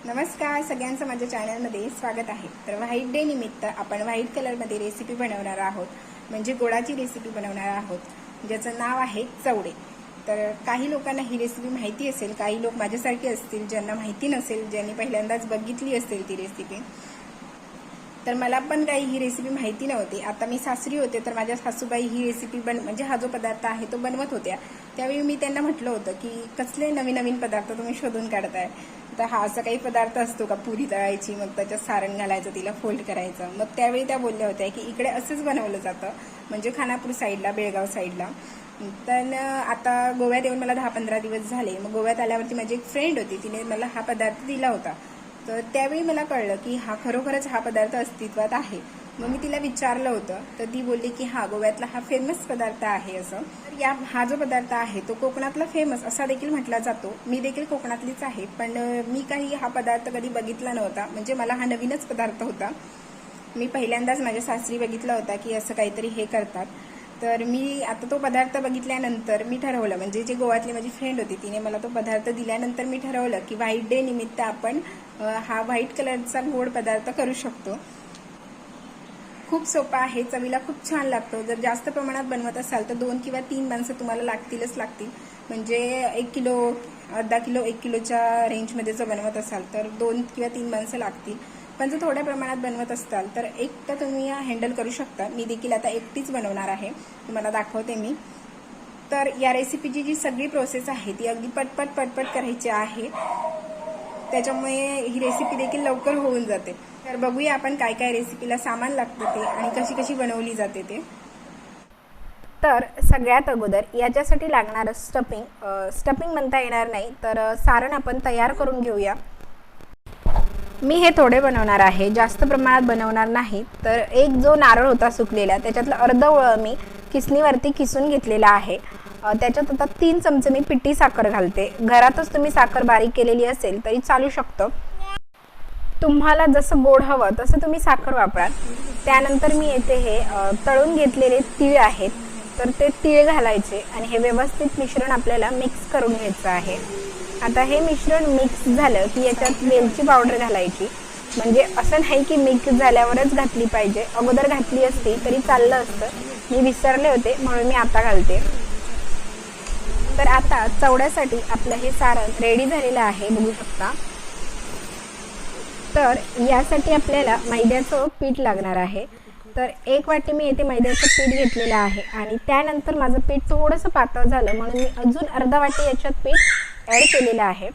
नमस्कार सगळ्यांचं माझ्या चॅनलमध्ये स्वागत आहे। तर व्हाईट डे निमित्त आपण व्हाईट कलरमध्ये रेसिपी बनवणार आहोत, म्हणजे गोडाची रेसिपी बनवणार आहोत ज्याचं नाव आहे चवडे। तर काही लोकांना ही रेसिपी माहिती असेल, काही लोक माझ्यासारखे असतील ज्यांना माहिती नसेल, ज्यांनी पहिल्यांदाच बघितली असेल ती रेसिपी। तर मला पण काही ही रेसिपी माहिती नव्हती। आता मी सासरी होते तर माझ्या सासूबाई ही रेसिपी म्हणजे हा जो पदार्थ आहे तो बनवत होत्या। त्यावेळी मी त्यांना म्हटलं होतं की कसले नवीन नवीन पदार्थ तुम्ही शोधून काढताय, तर हा असा काही पदार्थ असतो का, पुरी तळायची मग त्याच्यात सारण घालायचं, तिला फोल्ड करायचं। मग त्यावेळी त्या बोलल्या होत्या की इकडे असंच बनवलं जातं, म्हणजे खानापूर साईडला, बेळगाव साईडला। तर आता गोव्यात येऊन मला 10-15 दिवस झाले। मग गोव्यात आल्यावरती माझी एक फ्रेंड होती, तिने मला हा पदार्थ दिला होता। तर त्यावेळी मला कळलं की खरोखरच हा पदार्थ अस्तित्वात आहे। मग मी तिला विचारलं होतं, तर ती बोलली की गोव्यातला हा फेमस पदार्थ आहे असं। तर हा जो पदार्थ आहे तो कोकणातला फेमस असा देखील म्हटला जातो। मी देखील कोकणातलीच आहे, पण मी काही हा पदार्थ कधी बघितला नव्हता, म्हणजे मला हा नवीनच पदार्थ होता। मी पहिल्यांदाच माझ्या सासरी बघितला होता की असं काहीतरी हे करतात। तर मी आता तो पदार्थ बघितल्यानंतर मी ठरवलं, म्हणजे जे गोव्यातली माझी फ्रेंड होती तिने मला तो पदार्थ दिल्यानंतर मी ठरवलं की व्हाईट डे निमित्त आपण हा व्हाईट कलरचा गोड पदार्थ करू शकतो। खूप सोपा आहे, चवीला खूप छान लागतो। जर जास्त प्रमाणात बनवत असाल तर 2 किंवा 3 माणसं तुम्हाला लागतील। म्हणजे 1 किलो, अर्धा किलो, 1 किलोच्या रेंजमध्ये जर बनवत असाल तर 2 किंवा 3 माणसं लागतील। पण जर थोड्या प्रमाणात बनवत असाल तर एकटा तुम्ही हँडल करू शकता। मी देखील आता एकटीच बनवणार आहे, तुम्हाला दाखवते मी। तर या रेसिपीची जी सगळी प्रोसेस आहे ती अगदी पटपट करायची आहे, त्याच्यामुळे ही रेसिपी देखील लवकर होऊन जाते। तर बघूया आपण काय काय रेसिपीला सामान लागतं ते आणि कशी कशी बनवली जाते ते। तर सगळ्यात अगोदर याच्यासाठी लागणारं स्टफिंग म्हणता येणार नाही, तर सारण आपण तयार करून घेऊया। मी हे थोडे बनवणार आहे, जास्त प्रमाणात बनवणार नाही। तर एक जो नारळ होता सुकलेला, त्याच्यातलं अर्ध वळ मी किसणीवरती किसून घेतलेला आहे। त्याच्यात आता 3 चमचे मी पिठी साखर घालते। घरातच तुम्ही साखर बारीक केलेली असेल तरी चालू शकतं, तुम्हाला जसं गोड हवं तसं तुम्ही साखर वापरा। त्यानंतर मी येथे हे तळून घेतलेले तीळ आहेत, तर ते तीळ घालायचे आणि हे व्यवस्थित मिश्रण आपल्याला मिक्स करून घ्यायचं आहे। आता हे मिश्रण मिक्स झालं की याच्यात वेलची पावडर घालायची, म्हणजे असं नाही की मिक्स झाल्यावरच घातली पाहिजे, अगोदर घातली असती तरी चाललं असतं, मी विसरले होते म्हणून मी आता घालते। तर आता चवड्यासाठी आपलं हे सारण रेडी झालेलं आहे, बघू शकता। तर यासाठी आपल्याला मैद्याचं पीठ लागणार आहे। तर 1 वाटी मी येथे मैद्याचं पीठ घेतलेलं आहे आणि त्यानंतर माझं पीठ थोडंसं पातळ झालं म्हणून मी अजून अर्धा वाटी याच्यात पीठ ॲड केलेलं आहे।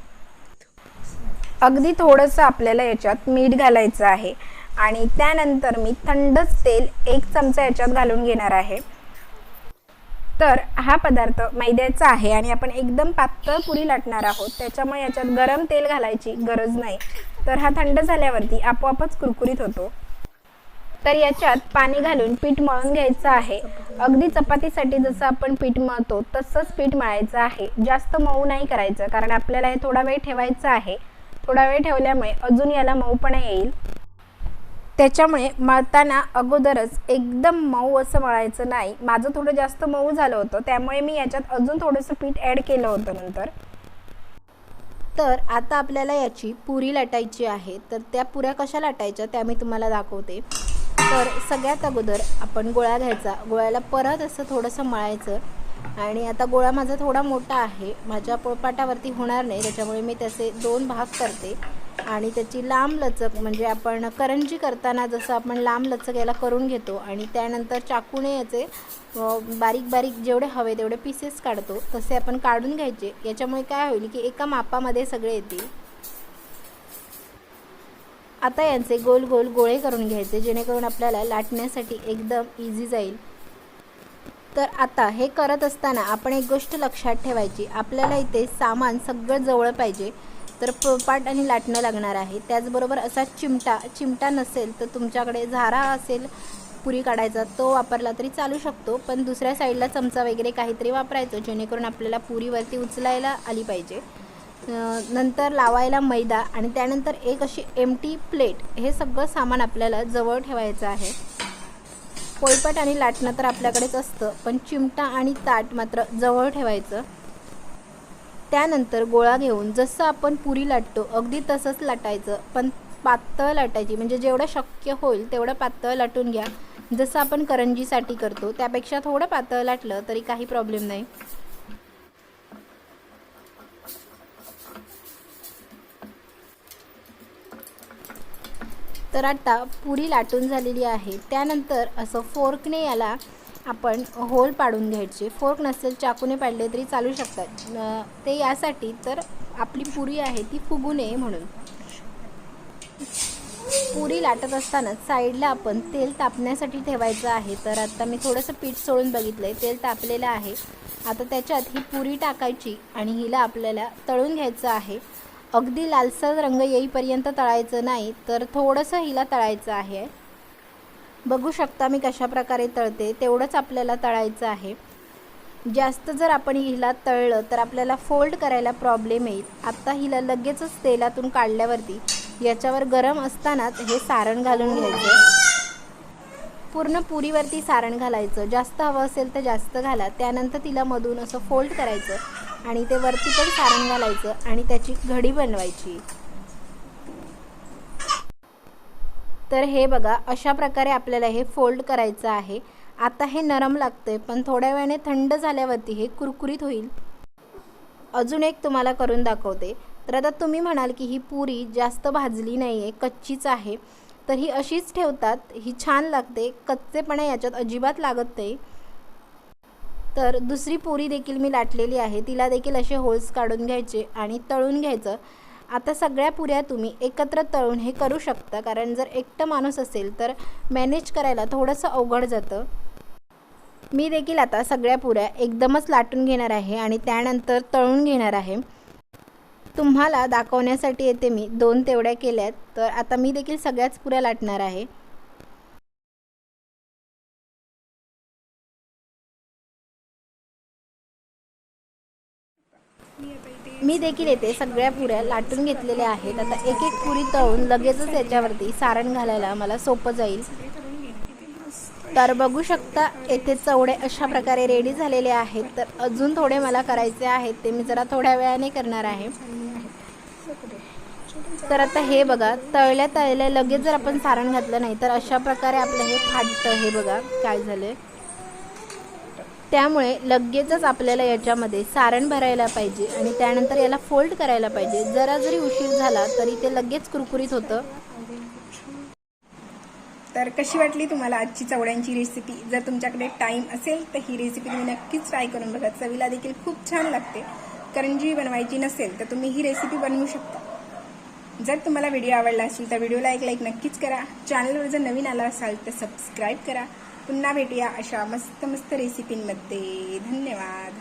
अगदी थोडंसं आपल्याला याच्यात मीठ घालायचं आहे आणि त्यानंतर मी थंडच तेल 1 चमचा याच्यात घालून घेणार आहे। तर हा पदार्थ मैद्याचा आहे आणि आपण एकदम पातळ पुरी लाटणार आहोत, त्याच्यामुळे याच्यात गरम तेल घालायची गरज नाही। तर हा थंड झाल्यावरती आपोआपच कुरकुरीत होतो। तर याच्यात पाणी घालून पीठ मळून घ्यायचं आहे। अगदी चपातीसाठी जसं आपण पीठ मळतो तसंच पीठ मळायचं आहे, जास्त मऊ नाही करायचं, कारण आपल्याला हे थोडा वेळ ठेवायचं आहे। थोडा वेळ ठेवल्यामुळे अजून याला मऊपणा येईल, त्याच्यामुळे मळताना अगोदरच एकदम मऊ असं मळायचं नाही। माझं थोडं जास्त मऊ झालं होतं, त्यामुळे मी याच्यात अजून थोडंसं पीठ ॲड केलं होतं नंतर। तर आता आपल्याला याची पुरी लाटायची आहे। तर त्या पुऱ्या कशा लाटायच्या त्या मी तुम्हाला दाखवते। तर सगळ्यात अगोदर आपण गोळा घ्यायचा, गोळ्याला परत असं थोडंसं मळायचं आणि आता गोळा माझा थोडा मोठा आहे, माझ्या पोळपाटावरती होणार नाही, त्याच्यामुळे मी त्याचे 2 भाग करते आणि त्याची लांब लचक, म्हणजे आपण करंजी करताना जसं आपण लांब लचक याला करून घेतो आणि त्यानंतर चाकूने याचे बारीक बारीक जेवढे हवे तेवढे पीसेस काढतो, तसे आपण काढून घ्यायचे। याच्यामुळे काय होईल की एका मापामध्ये सगळे येतील। आता यांचे गोल गोल गोळे करून घ्यायचे, जेणेकरून आपल्याला लाटण्यासाठी एकदम इझी जाईल। तर आता हे करत असताना आपण एक गोष्ट लक्षात ठेवायची, आपल्याला इथे सामान सगळं जवळ पाहिजे। तर पोळपाट आणि लाटणं लागणार आहे, त्याचबरोबर असा चिमटा नसेल तर तुमच्याकडे झारा असेल पुरी काढायचा, तो वापरला तरी चालू शकतो, पण दुसऱ्या साईडला चमचा वगैरे काहीतरी वापरायचं, जेणेकरून आपल्याला पुरीवरती उचलायला आली पाहिजे। नंतर लावायला मैदा आणि त्यानंतर एक अशी एम्प्टी प्लेट, हे सगळं सामान आपल्याला जवळ ठेवायचं आहे। पोळपाट आणि लाटणं तर आपल्याकडेच असतं, पण चिमटा आणि ताट मात्र जवळ ठेवायचं। त्यानंतर गोळा घेऊन जसं आपण पुरी लाटतो अगदी तसंच लाटायचं, पण पातळ लाटायची, म्हणजे जेवढं शक्य होईल तेवढं पातळ लाटून घ्या. जसं आपण करंजीसाठी करतो त्यापेक्षा थोडं पातळ लाटलं तरी काही प्रॉब्लेम नाही. तर आता पुरी लाटून झालेली आहे. त्यानंतर असं फोर्कने याला आपण होल पाडून घ्यायचे. फोर्क नसेल चाकूने पाडले तरी चालू शकतात. ते यासाठी तर आपली पुरी आहे ती फुगू नये म्हणून. पुरी लाटत असताना साईडला आपण तेल तापण्यासाठी ठेवायचं आहे. तर आता मी थोडंसं पीठ सोडून बघितलं आहे, तेल तापलेलं आहे. आता त्याच्यात ही पुरी टाकायची आणि हिला आपल्याला तळून घ्यायचं आहे. अगदी लालसर रंग येईपर्यंत तळायचं नाही, तर थोडंसं हिला तळायचं आहे. बघू शकता मी कशा प्रकारे तळते, तेवढंच आपल्याला तळायचं आहे. जास्त जर आपण हिला तळलं तर आपल्याला फोल्ड करायला प्रॉब्लेम येईल. आता हिला लगेचच तेलातून काढल्यावरती याच्यावर गरम असतानाच हे सारण घालून घ्यायचं. पूर्ण पुरीवरती सारण घालायचं. जास्त हवं असेल तर जास्त घाला. त्यानंतर तिला मधून असं फोल्ड करायचं आणि ते वरती पण सारण घालायचं आणि त्याची घडी बनवायची. तर हे बघा, अशा प्रकारे आपल्याला हे फोल्ड करायचं आहे. आता हे नरम लागतंय, पण थोड्या वेळाने थंड झाल्यावरती हे कुरकुरीत होईल. अजून एक तुम्हाला करून दाखवते. तर आता तुम्ही म्हणाल की ही पुरी जास्त भाजली नाही आहे, कच्चीच आहे, तर ही अशीच ठेवतात, ही छान लागते, कच्चेपणा याच्यात अजिबात लागत नाही. तर दुसरी पुरी देखील मी लाटलेली आहे, तिला देखील असे होल्स काढून घ्यायचे आणि तळून घ्यायचं. आता सगळ्या पुऱ्या तुम्ही एकत्र तळून हे करू शकता, कारण जर एकटं माणूस असेल तर मॅनेज करायला थोडंसं अवघड जातं. मी देखील आता सगळ्या पुऱ्या एकदमच लाटून घेणार आहे आणि त्यानंतर तळून घेणार आहे. तुम्हाला दाखवण्यासाठी येते मी 2 तेवढ्या केल्यात. तर आता मी देखील सगळ्याच पुऱ्या लाटणार आहे. मी देखील येते सगळ्या पुऱ्या लाटून घेतलेल्या आहेत. आता एक एक पुरी तळून लगेचच याच्यावरती सारण घालायला मला सोपं जाईल. तर बघू शकता येथे चवडे अशा प्रकारे रेडी झालेले आहेत. तर अजून थोडे मला करायचे आहेत, ते मी जरा थोड्या वेळाने करणार आहे. तर आता हे बघा, तळल्या तळल्या लगेच जर आपण सारण घातलं नाही तर अशा प्रकारे आपलं हे फाटतं. हे बघा काय झालंय. त्यामुळे लगेचच आपल्याला याच्यामध्ये सारण भरायला पाहिजे आणि त्यानंतर याला फोल्ड करायला पाहिजे. जरा जरी उशीर झाला तरी ते लगेच कुरकुरीत होतं. तर कशी वाटली तुम्हाला आजची चवड्यांची रेसिपी? जर तुमच्याकडे टाईम असेल तर ही रेसिपी तुम्ही नक्कीच ट्राय करून बघा. चवीला देखील खूप छान लागते. करंजी बनवायची नसेल तर तुम्ही ही रेसिपी बनवू शकता. जर तुम्हाला व्हिडिओ आवडला असेल तर व्हिडिओला एक लाईक नक्कीच करा. चॅनलवर जर नवीन आला असाल तर सबस्क्राईब करा. पुन्हा भेटूया अशा मस्त मस्त रेसिपींमध्ये. धन्यवाद.